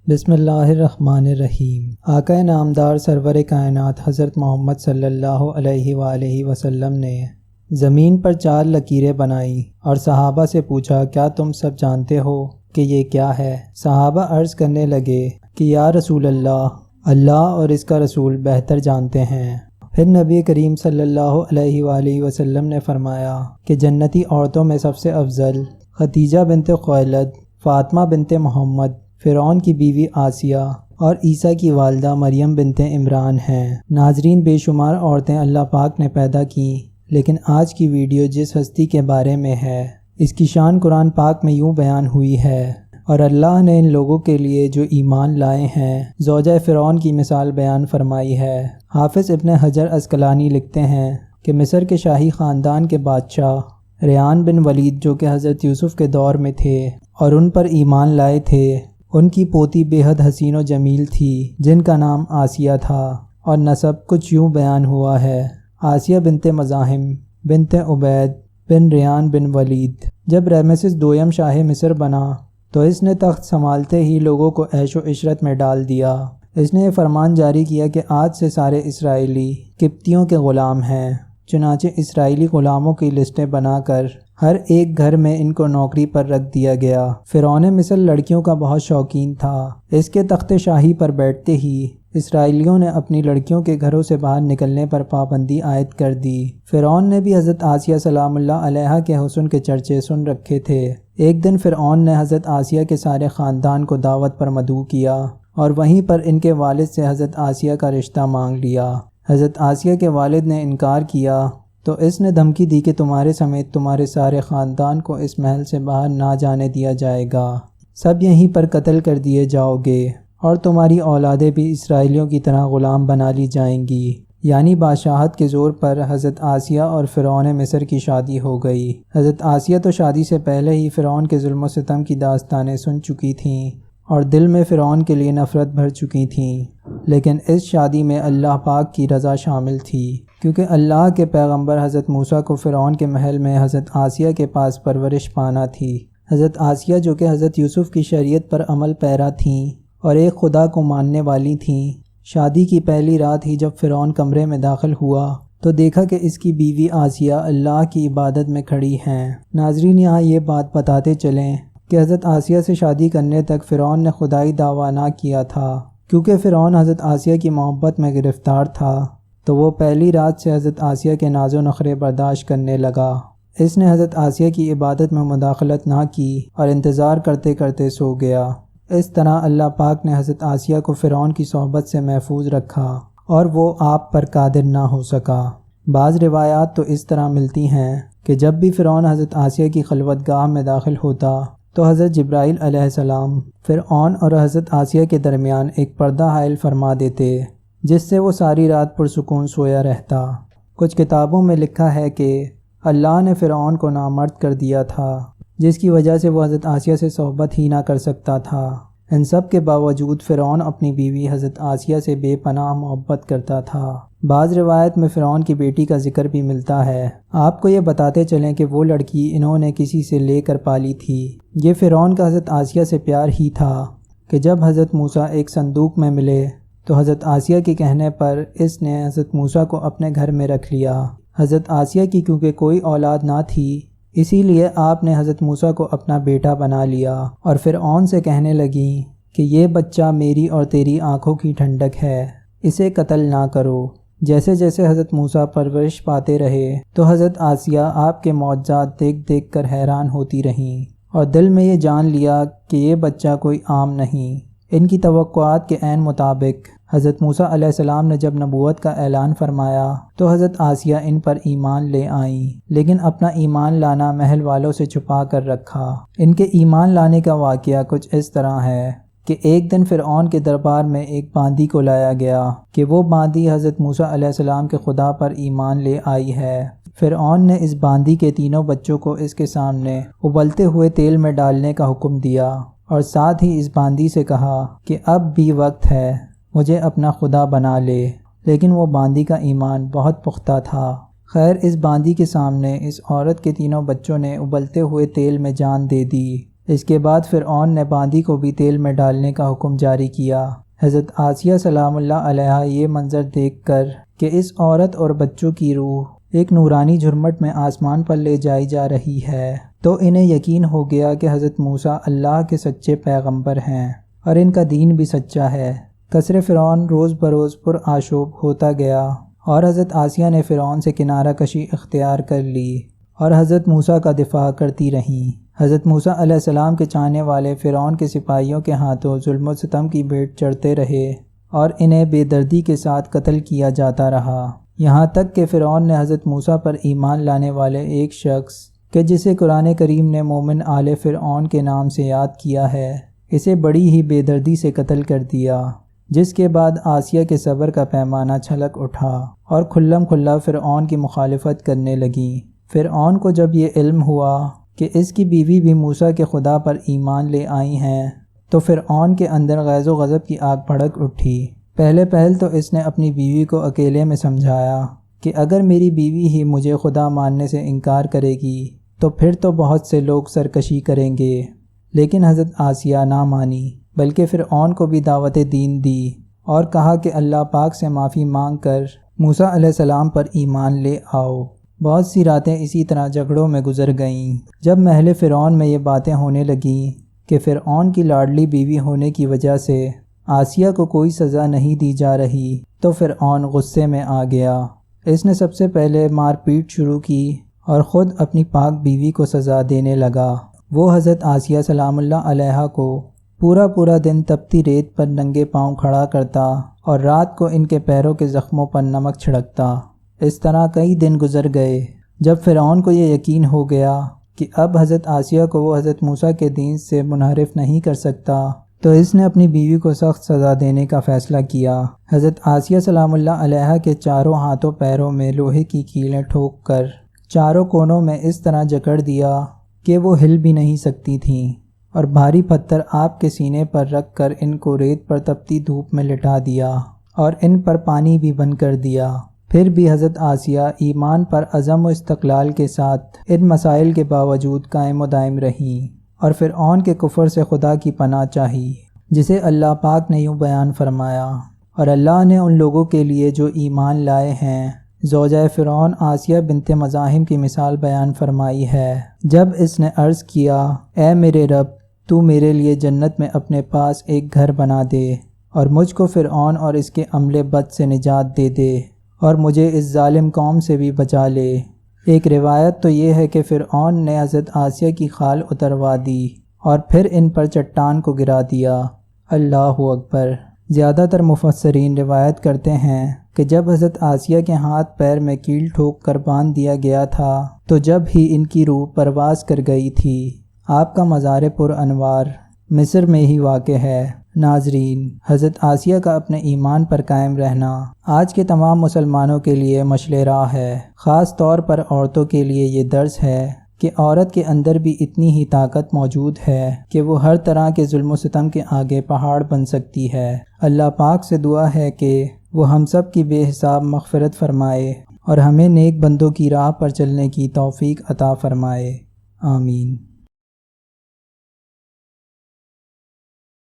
بسم اللہ الرحمن الرحیم۔ آقا نامدار سرور کائنات حضرت محمد صلی اللہ علیہ وآلہ وسلم نے زمین پر 4 لکیریں بنائیں اور صحابہ سے پوچھا، کیا تم سب جانتے ہو کہ یہ کیا ہے؟ صحابہ عرض کرنے لگے کہ یا رسول اللہ اور اس کا رسول بہتر جانتے ہیں۔ پھر نبی کریم صلی اللہ علیہ وآلہ وسلم نے فرمایا کہ جنتی عورتوں میں سب سے افضل خدیجہ بنت خویلد، فاطمہ بنت محمد، فرعون کی بیوی آسیہ اور عیسیٰ کی والدہ مریم بنت عمران ہیں۔ ناظرین، بے شمار عورتیں اللہ پاک نے پیدا کیں، لیکن آج کی ویڈیو جس ہستی کے بارے میں ہے، اس کی شان قرآن پاک میں یوں بیان ہوئی ہے، اور اللہ نے ان لوگوں کے لیے جو ایمان لائے ہیں زوجہ فرعون کی مثال بیان فرمائی ہے۔ حافظ ابن حجر عسقلانی لکھتے ہیں کہ مصر کے شاہی خاندان کے بادشاہ ریان بن ولید، جو کہ حضرت یوسف کے دور میں تھے اور ان پر ایمان لائے تھے، ان کی پوتی بے حد حسین و جمیل تھی جن کا نام آسیہ تھا، اور نسب کچھ یوں بیان ہوا ہے: آسیہ بنت مزاحم بنت عبید بن ریان بن ولید۔ جب رامسس دوم شاہ مصر بنا تو اس نے تخت سنبھالتے ہی لوگوں کو عیش و عشرت میں ڈال دیا۔ اس نے یہ فرمان جاری کیا کہ آج سے سارے اسرائیلی قبطیوں کے غلام ہیں۔ چنانچہ اسرائیلی غلاموں کی لسٹیں بنا کر ہر ایک گھر میں ان کو نوکری پر رکھ دیا گیا۔ فرعون مصر لڑکیوں کا بہت شوقین تھا۔ اس کے تخت شاہی پر بیٹھتے ہی اسرائیلیوں نے اپنی لڑکیوں کے گھروں سے باہر نکلنے پر پابندی عائد کر دی۔ فرعون نے بھی حضرت آسیہ سلام اللہ علیہا کے حسن کے چرچے سن رکھے تھے۔ ایک دن فرعون نے حضرت آسیہ کے سارے خاندان کو دعوت پر مدعو کیا اور وہیں پر ان کے والد سے حضرت آسیہ کا رشتہ مانگ لیا۔ حضرت آسیہ کے والد نے انکار کیا تو اس نے دھمکی دی کہ تمہارے سمیت تمہارے سارے خاندان کو اس محل سے باہر نہ جانے دیا جائے گا، سب یہیں پر قتل کر دیے جاؤ گے، اور تمہاری اولادیں بھی اسرائیلیوں کی طرح غلام بنا لی جائیں گی۔ یعنی بادشاہت کے زور پر حضرت آسیہ اور فرعون مصر کی شادی ہو گئی۔ حضرت آسیہ تو شادی سے پہلے ہی فرعون کے ظلم و ستم کی داستانیں سن چکی تھیں اور دل میں فرعون کے لیے نفرت بھر چکی تھیں، لیکن اس شادی میں اللہ پاک کی رضا شامل تھی، کیونکہ اللہ کے پیغمبر حضرت موسیٰ کو فرعون کے محل میں حضرت آسیہ کے پاس پرورش پانا تھی۔ حضرت آسیہ، جو کہ حضرت یوسف کی شریعت پر عمل پیرا تھیں اور ایک خدا کو ماننے والی تھیں، شادی کی پہلی رات ہی جب فرعون کمرے میں داخل ہوا تو دیکھا کہ اس کی بیوی آسیہ اللہ کی عبادت میں کھڑی ہیں۔ ناظرین، یہاں یہ بات بتاتے چلیں کہ حضرت آسیہ سے شادی کرنے تک فرعون نے خدائی دعویٰ نہ کیا تھا، کیونکہ فرعون حضرت آسیہ کی محبت میں گرفتار تھا، تو وہ پہلی رات سے حضرت آسیہ کے ناز و نخرے برداشت کرنے لگا۔ اس نے حضرت آسیہ کی عبادت میں مداخلت نہ کی اور انتظار کرتے کرتے سو گیا۔ اس طرح اللہ پاک نے حضرت آسیہ کو فرعون کی صحبت سے محفوظ رکھا اور وہ آپ پر قادر نہ ہو سکا۔ بعض روایات تو اس طرح ملتی ہیں کہ جب بھی فرعون حضرت آسیہ کی خلوت گاہ میں داخل ہوتا تو حضرت جبرائیل علیہ السلام فرعون اور حضرت آسیہ کے درمیان ایک پردہ حائل فرما دیتے، جس سے وہ ساری رات پرسکون سویا رہتا۔ کچھ کتابوں میں لکھا ہے کہ اللہ نے فرعون کو نامرد کر دیا تھا، جس کی وجہ سے وہ حضرت آسیہ سے صحبت ہی نہ کر سکتا تھا۔ ان سب کے باوجود فرعون اپنی بیوی حضرت آسیہ سے بے پناہ محبت کرتا تھا۔ بعض روایت میں فرعون کی بیٹی کا ذکر بھی ملتا ہے۔ آپ کو یہ بتاتے چلیں کہ وہ لڑکی انہوں نے کسی سے لے کر پالی تھی۔ یہ فرعون کا حضرت آسیہ سے پیار ہی تھا کہ جب حضرت موسیٰ ایک صندوق میں ملے تو حضرت آسیہ کے کہنے پر اس نے حضرت موسیٰ کو اپنے گھر میں رکھ لیا۔ حضرت آسیہ کی کیونکہ کوئی اولاد نہ تھی، اسی لیے آپ نے حضرت موسیٰ کو اپنا بیٹا بنا لیا اور فرعون سے کہنے لگیں کہ یہ بچہ میری اور تیری آنکھوں کی ٹھنڈک ہے، اسے قتل نہ کرو۔ جیسے جیسے حضرت موسیٰ پرورش پاتے رہے تو حضرت آسیہ آپ کے معجزات دیکھ دیکھ کر حیران ہوتی رہیں اور دل میں یہ جان لیا کہ یہ بچہ کوئی عام نہیں۔ ان کی توقعات کے عین مطابق حضرت موسیٰ علیہ السلام نے جب نبوت کا اعلان فرمایا تو حضرت آسیہ ان پر ایمان لے آئیں، لیکن اپنا ایمان لانا محل والوں سے چھپا کر رکھا۔ ان کے ایمان لانے کا واقعہ کچھ اس طرح ہے کہ ایک دن فرعون کے دربار میں ایک باندی کو لایا گیا کہ وہ باندی حضرت موسیٰ علیہ السلام کے خدا پر ایمان لے آئی ہے۔ فرعون نے اس باندی کے تینوں بچوں کو اس کے سامنے ابلتے ہوئے تیل میں ڈالنے کا حکم دیا اور ساتھ ہی اس باندی سے کہا کہ اب بھی وقت ہے، مجھے اپنا خدا بنا لے، لیکن وہ باندی کا ایمان بہت پختہ تھا۔ خیر، اس باندی کے سامنے اس عورت کے تینوں بچوں نے ابلتے ہوئے تیل میں جان دے دی۔ اس کے بعد فرعون نے باندی کو بھی تیل میں ڈالنے کا حکم جاری کیا۔ حضرت آسیہ سلام اللہ علیہا یہ منظر دیکھ کر کہ اس عورت اور بچوں کی روح ایک نورانی جھرمٹ میں آسمان پر لے جائی جا رہی ہے، تو انہیں یقین ہو گیا کہ حضرت موسیٰ اللہ کے سچے پیغمبر ہیں اور ان کا دین بھی سچا ہے۔ قصر فرعون روز بروز پرآشوب ہوتا گیا اور حضرت آسیہ نے فرعون سے کنارہ کشی اختیار کر لی اور حضرت موسیٰ کا دفاع کرتی رہیں۔ حضرت موسیٰ علیہ السلام کے چاہنے والے فرعون کے سپاہیوں کے ہاتھوں ظلم و ستم کی بھیٹ چڑھتے رہے اور انہیں بے دردی کے ساتھ قتل کیا جاتا رہا، یہاں تک کہ فرعون نے حضرت موسیٰ پر ایمان لانے والے ایک شخص کہ جسے قرآن کریم نے مومن آل فرعون کے نام سے یاد کیا ہے، اسے بڑی ہی بے دردی سے قتل کر دیا، جس کے بعد آسیہ کے صبر کا پیمانہ چھلک اٹھا اور کھلم کھلا فرعون کی مخالفت کرنے لگیں۔ فرعون کو جب یہ علم ہوا کہ اس کی بیوی بھی موسیٰ کے خدا پر ایمان لے آئی ہیں، تو فرعون کے اندر غیظ و غضب کی آگ بھڑک اٹھی۔ پہل تو اس نے اپنی بیوی کو اکیلے میں سمجھایا کہ اگر میری بیوی ہی مجھے خدا ماننے سے انکار کرے گی تو پھر تو بہت سے لوگ سرکشی کریں گے، لیکن حضرت آسیہ نہ مانی، بلکہ فرعون کو بھی دعوت دین دی اور کہا کہ اللہ پاک سے معافی مانگ کر موسیٰ علیہ السلام پر ایمان لے آؤ۔ بہت سی راتیں اسی طرح جھگڑوں میں گزر گئیں۔ جب محل فرعون میں یہ باتیں ہونے لگیں کہ فرعون کی لاڈلی بیوی ہونے کی وجہ سے آسیہ کو کوئی سزا نہیں دی جا رہی، تو فرعون غصے میں آ گیا۔ اس نے سب سے پہلے مار پیٹ شروع کی اور خود اپنی پاک بیوی کو سزا دینے لگا۔ وہ حضرت آسیہ سلام اللہ علیہا کو پورا دن تپتی ریت پر ننگے پاؤں کھڑا کرتا اور رات کو ان کے پیروں کے زخموں پر نمک چھڑکتا۔ اس طرح کئی دن گزر گئے۔ جب فرعون کو یہ یقین ہو گیا کہ اب حضرت آسیہ کو وہ حضرت موسیٰ کے دین سے منحرف نہیں کر سکتا، تو اس نے اپنی بیوی کو سخت سزا دینے کا فیصلہ کیا۔ حضرت آسیہ سلام اللہ علیہا کے چاروں ہاتھوں پیروں میں لوہے کی کیلیں ٹھوک کر چاروں کونوں میں اس طرح جکڑ دیا کہ وہ ہل بھی نہیں سکتی تھیں، اور بھاری پتھر آپ کے سینے پر رکھ کر ان کو ریت پر تپتی دھوپ میں لٹا دیا اور ان پر پانی بھی بند کر دیا۔ پھر بھی حضرت آسیہ ایمان پر عزم و استقلال کے ساتھ ان مسائل کے باوجود قائم و دائم رہیں اور فرعون کے کفر سے خدا کی پناہ چاہی، جسے اللہ پاک نے یوں بیان فرمایا، اور اللہ نے ان لوگوں کے لیے جو ایمان لائے ہیں زوجہ فرعون آسیہ بنت مزاحم کی مثال بیان فرمائی ہے، جب اس نے عرض کیا، اے میرے رب، تو میرے لیے جنت میں اپنے پاس ایک گھر بنا دے اور مجھ کو فرعون اور اس کے عمل بد سے نجات دے دے اور مجھے اس ظالم قوم سے بھی بچا لے۔ ایک روایت تو یہ ہے کہ فرعون نے حضرت آسیہ کی خال اتروا دی اور پھر ان پر چٹان کو گرا دیا۔ اللہ اکبر۔ زیادہ تر مفسرین روایت کرتے ہیں کہ جب حضرت آسیہ کے ہاتھ پیر میں کیل ٹھوک کر باندھ دیا گیا تھا تو جب ہی ان کی روح پرواز کر گئی تھی۔ آپ کا مزار پر انوار مصر میں ہی واقع ہے۔ ناظرین، حضرت آسیہ کا اپنے ایمان پر قائم رہنا آج کے تمام مسلمانوں کے لیے مشعل راہ ہے۔ خاص طور پر عورتوں کے لیے یہ درس ہے کہ عورت کے اندر بھی اتنی ہی طاقت موجود ہے کہ وہ ہر طرح کے ظلم و ستم کے آگے پہاڑ بن سکتی ہے۔ اللہ پاک سے دعا ہے کہ وہ ہم سب کی بے حساب مغفرت فرمائے اور ہمیں نیک بندوں کی راہ پر چلنے کی توفیق عطا فرمائے۔ آمین۔